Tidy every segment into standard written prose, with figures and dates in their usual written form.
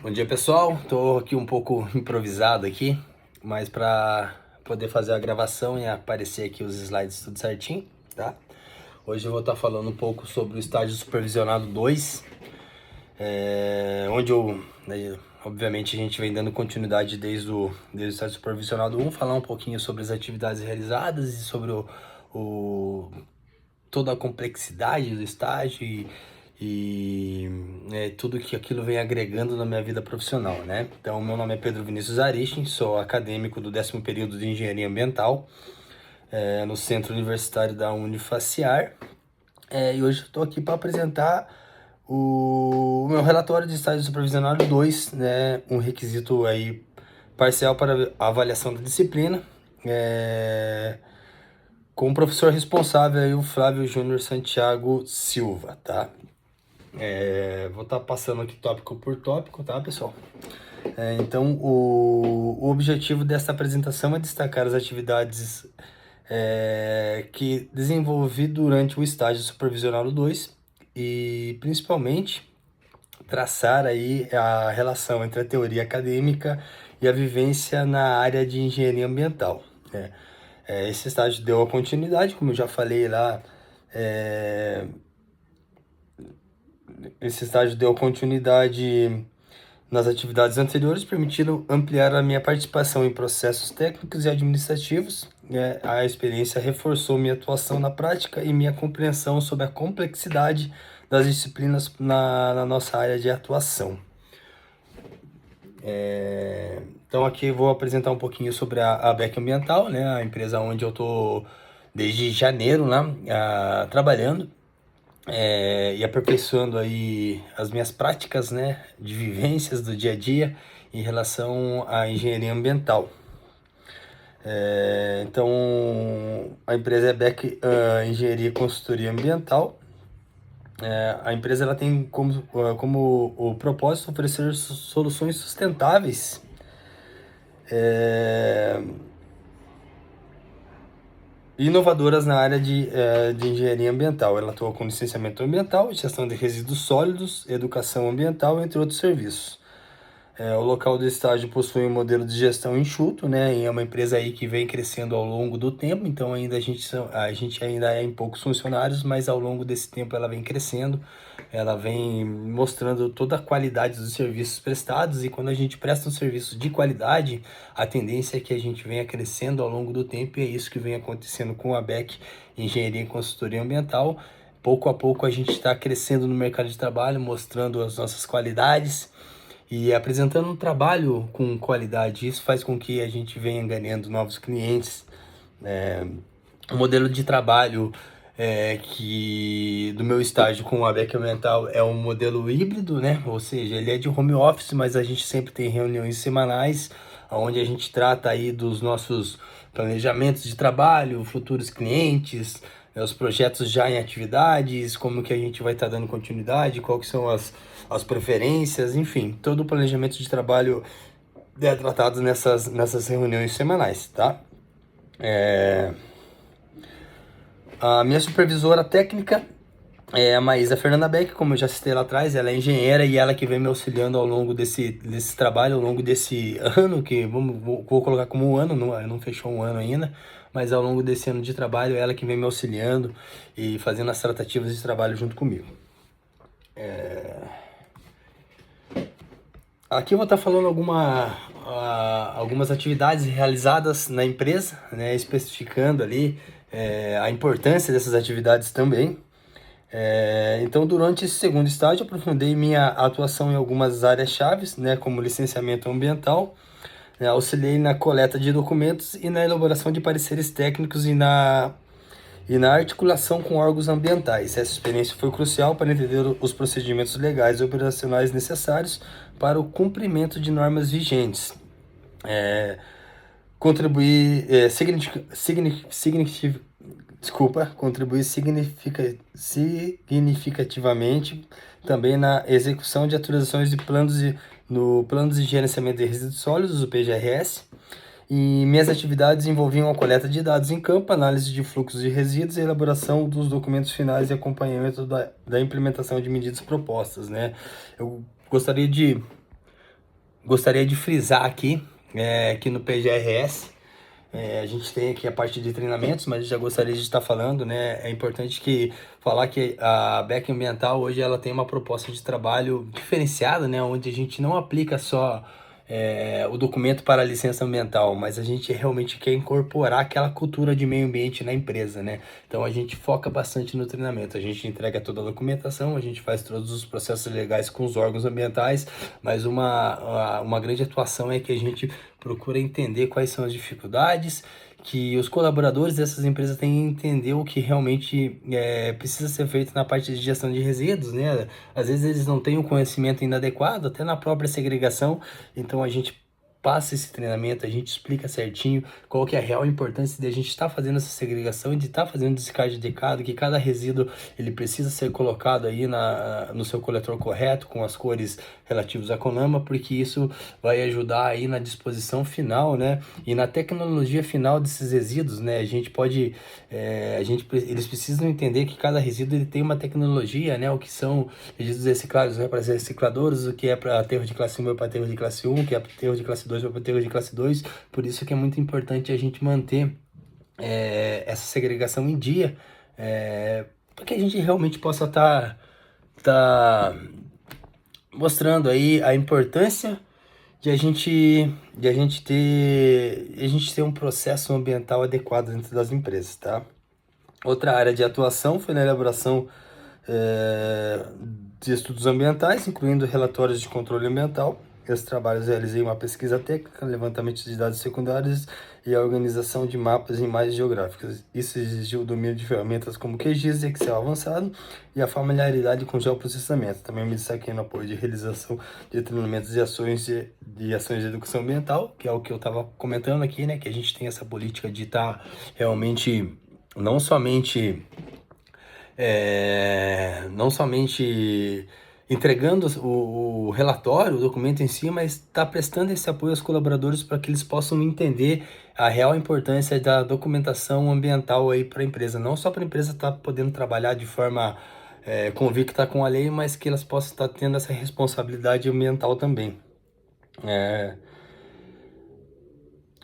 Bom dia, pessoal. Tô aqui um pouco improvisado aqui, mas para poder fazer a gravação e aparecer aqui os slides tudo certinho, tá? Hoje eu vou estar falando um pouco sobre o estágio supervisionado 2, onde obviamente a gente vem dando continuidade desde o estágio supervisionado 1, falar um pouquinho sobre as atividades realizadas e sobre o toda a complexidade do estágio e tudo que aquilo vem agregando na minha vida profissional, né? Então, meu nome é Pedro Vinícius Aristin, sou acadêmico do 10º período de Engenharia Ambiental, no Centro Universitário da Unifaciar, e hoje estou aqui para apresentar o meu relatório de estágio supervisionado 2, né? Um requisito aí parcial para avaliação da disciplina, com o professor responsável aí, o Flávio Júnior Santiago Silva, tá? Vou estar passando aqui tópico por tópico, tá, pessoal? Então, o objetivo dessa apresentação é destacar as atividades que desenvolvi durante o estágio supervisionado 2 e, principalmente, traçar aí a relação entre a teoria acadêmica e a vivência na área de engenharia ambiental, né? Esse estágio deu a continuidade, como eu já falei lá, esse estágio deu continuidade nas atividades anteriores, permitindo ampliar a minha participação em processos técnicos e administrativos. A experiência reforçou minha atuação na prática e minha compreensão sobre a complexidade das disciplinas na nossa área de atuação. Então aqui vou apresentar um pouquinho sobre a Beck Ambiental, né, a empresa onde eu estou desde janeiro, né, trabalhando. E aperfeiçoando aí as minhas práticas, né, de vivências do dia a dia em relação à engenharia ambiental. Então, a empresa é Beck Engenharia e Consultoria Ambiental. A empresa ela tem como o propósito oferecer soluções sustentáveis inovadoras na área de engenharia ambiental. Ela atua com licenciamento ambiental, gestão de resíduos sólidos, educação ambiental, entre outros serviços. O local do estágio possui um modelo de gestão enxuto, né? E é uma empresa aí que vem crescendo ao longo do tempo, então ainda a gente ainda é em poucos funcionários, mas ao longo desse tempo ela vem crescendo, ela vem mostrando toda a qualidade dos serviços prestados, e quando a gente presta um serviço de qualidade, a tendência é que a gente venha crescendo ao longo do tempo, e é isso que vem acontecendo com a Beck Engenharia e Consultoria Ambiental. Pouco a pouco a gente está crescendo no mercado de trabalho, mostrando as nossas qualidades e apresentando um trabalho com qualidade. Isso faz com que a gente venha ganhando novos clientes. O modelo de trabalho que do meu estágio com a Beck Ambiental é um modelo híbrido, né? Ou seja, ele é de home office, mas a gente sempre tem reuniões semanais, onde a gente trata aí dos nossos planejamentos de trabalho, futuros clientes, os projetos já em atividades, como que a gente vai estar dando continuidade, quais são as preferências, enfim, todo o planejamento de trabalho é tratado nessas reuniões semanais, tá? A minha supervisora técnica é a Maísa Fernanda Beck, como eu já citei lá atrás. Ela é engenheira e ela que vem me auxiliando ao longo desse trabalho, ao longo desse ano, que vou colocar como um ano, não fechou um ano ainda, mas ao longo desse ano de trabalho, ela que vem me auxiliando e fazendo as tratativas de trabalho junto comigo. Aqui eu vou estar falando algumas atividades realizadas na empresa, né, especificando ali a importância dessas atividades também. Então, durante esse segundo estágio, eu aprofundei minha atuação em algumas áreas-chave, né, como licenciamento ambiental, né, auxiliei na coleta de documentos e na elaboração de pareceres técnicos e na articulação com órgãos ambientais. Essa experiência foi crucial para entender os procedimentos legais e operacionais necessários para o cumprimento de normas vigentes. Contribuir significativamente também na execução de autorizações no Plano de Gerenciamento de Resíduos Sólidos, o PGRS, e minhas atividades envolviam a coleta de dados em campo, análise de fluxos de resíduos e elaboração dos documentos finais e acompanhamento da implementação de medidas propostas, né? Eu gostaria de Gostaria de frisar aqui que no PGRS a gente tem aqui a parte de treinamentos, mas já gostaria de estar falando, né? É importante falar que a BEC Ambiental hoje ela tem uma proposta de trabalho diferenciada, né? Onde a gente não aplica só o documento para a licença ambiental, mas a gente realmente quer incorporar aquela cultura de meio ambiente na empresa, né? Então a gente foca bastante no treinamento, a gente entrega toda a documentação, a gente faz todos os processos legais com os órgãos ambientais, mas uma grande atuação é que a gente procura entender quais são as dificuldades que os colaboradores dessas empresas têm que entender o que realmente precisa ser feito na parte de gestão de resíduos, né? Às vezes eles não têm o conhecimento ainda adequado, até na própria segregação, então a gente passa esse treinamento, a gente explica certinho qual que é a real importância de a gente estar fazendo essa segregação e de estar fazendo descarte adequado, que cada resíduo ele precisa ser colocado aí no seu coletor correto, com as cores relativas à CONAMA, porque isso vai ajudar aí na disposição final, né, e na tecnologia final desses resíduos, né, eles precisam entender que cada resíduo ele tem uma tecnologia, né, o que são resíduos reciclados, né, para recicladores, o que é para aterro de classe 1 é para aterro de classe 1, o que é para aterro de classe 2 é para aterro de classe 2, por isso que é muito importante a gente manter essa segregação em dia, para que a gente realmente possa tá mostrando aí a importância de a gente ter um processo ambiental adequado dentro das empresas, tá? Outra área de atuação foi na elaboração de estudos ambientais, incluindo relatórios de controle ambiental. Esses trabalhos realizei uma pesquisa técnica, levantamento de dados secundários e a organização de mapas e imagens geográficas. Isso exigiu o domínio de ferramentas como QGIS e Excel avançado e a familiaridade com geoprocessamento. Também me destaquei no apoio de realização de treinamentos e ações de educação ambiental, que é o que eu estava comentando aqui, né? Que a gente tem essa política de estar realmente não somente entregando o relatório, o documento em si, mas está prestando esse apoio aos colaboradores para que eles possam entender a real importância da documentação ambiental aí para a empresa. Não só para a empresa estar podendo trabalhar de forma convicta com a lei, mas que elas possam estar tendo essa responsabilidade ambiental também.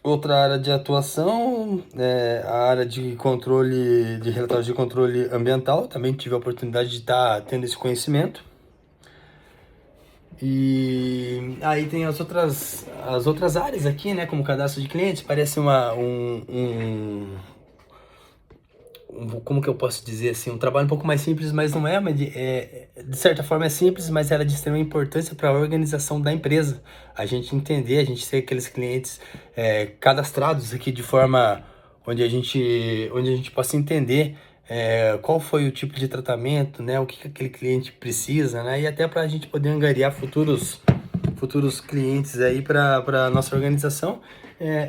Outra área de atuação é a área de controle, de relatórios de controle ambiental. Também tive a oportunidade de estar tendo esse conhecimento. E aí tem as outras áreas aqui, né, como cadastro de clientes, parece como que eu posso dizer assim, um trabalho um pouco mais simples, mas não é, mas de certa forma é simples, mas ela é de extrema importância para a organização da empresa. A gente entender, a gente ter aqueles clientes cadastrados aqui de forma onde a gente possa entender qual foi o tipo de tratamento, né, o que aquele cliente precisa, né, e até para a gente poder angariar futuros clientes aí para nossa organização.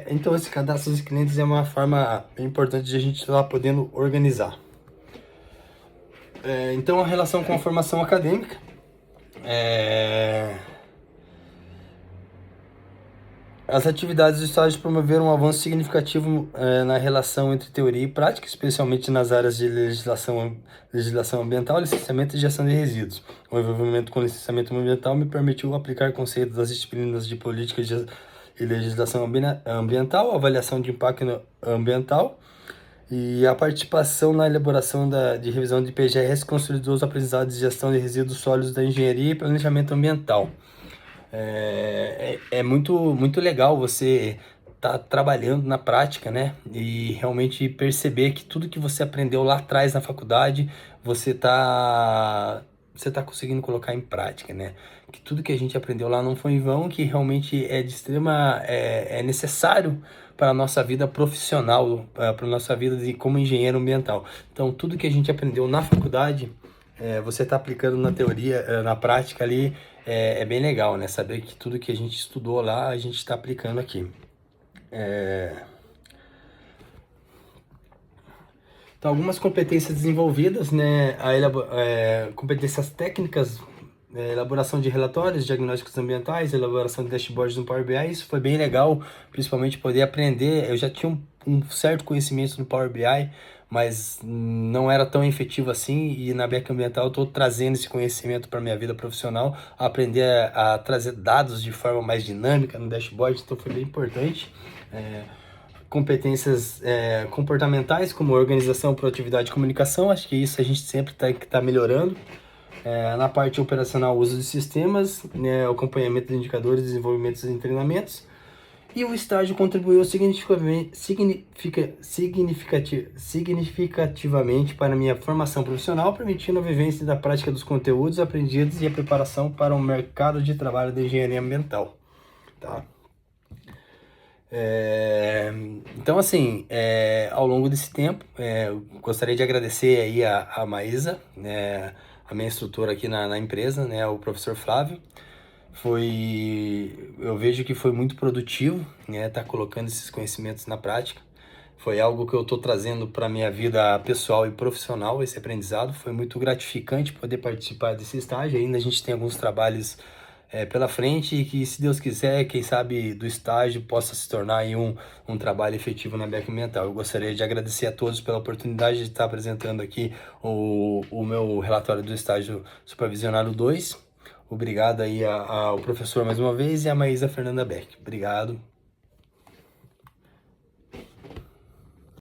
Então esse cadastro de clientes é uma forma importante de a gente estar podendo organizar. Então a relação com a formação acadêmica, as atividades do estágio promoveram um avanço significativo na relação entre teoria e prática, especialmente nas áreas de legislação ambiental, licenciamento e gestão de resíduos. O envolvimento com licenciamento ambiental me permitiu aplicar conceitos das disciplinas de política e legislação ambiental, avaliação de impacto ambiental e a participação na elaboração de revisão de PGRS consolidou os aprendizados de gestão de resíduos sólidos da engenharia e planejamento ambiental. É muito legal você tá trabalhando na prática, né? E realmente perceber que tudo que você aprendeu lá atrás na faculdade, você tá conseguindo colocar em prática, né? Que tudo que a gente aprendeu lá não foi em vão, que realmente é necessário para a nossa vida profissional, para a nossa vida como engenheiro ambiental. Então, tudo que a gente aprendeu na faculdade, você está aplicando na teoria, na prática ali, é bem legal, né? Saber que tudo que a gente estudou lá, a gente está aplicando aqui. Então, algumas competências desenvolvidas, né? Competências técnicas, elaboração de relatórios, diagnósticos ambientais, elaboração de dashboards no Power BI. Isso foi bem legal, principalmente poder aprender. Eu já tinha um certo conhecimento no Power BI, mas não era tão efetivo assim, e na BEC Ambiental eu estou trazendo esse conhecimento para minha vida profissional, aprender a trazer dados de forma mais dinâmica no dashboard, então foi bem importante. Competências comportamentais, como organização, proatividade e comunicação, acho que isso a gente sempre tem que estar melhorando. Na parte operacional, uso de sistemas, né, acompanhamento de indicadores, desenvolvimento e treinamentos. E o estágio contribuiu significativamente para a minha formação profissional, permitindo a vivência da prática dos conteúdos aprendidos e a preparação para o mercado de trabalho da engenharia ambiental. Tá? Então, assim, ao longo desse tempo, eu gostaria de agradecer aí a Maísa, né, a minha instrutora aqui na empresa, né, o professor Flávio. Eu vejo que foi muito produtivo, né, tá colocando esses conhecimentos na prática. Foi algo que eu estou trazendo para minha vida pessoal e profissional, esse aprendizado. Foi muito gratificante poder participar desse estágio. Ainda a gente tem alguns trabalhos pela frente e que, se Deus quiser, quem sabe do estágio possa se tornar aí um trabalho efetivo na BEC Ambiental. Eu gostaria de agradecer a todos pela oportunidade de estar apresentando aqui o meu relatório do estágio supervisionário 2. Obrigado aí ao professor mais uma vez e a Maísa Fernanda Beck. Obrigado.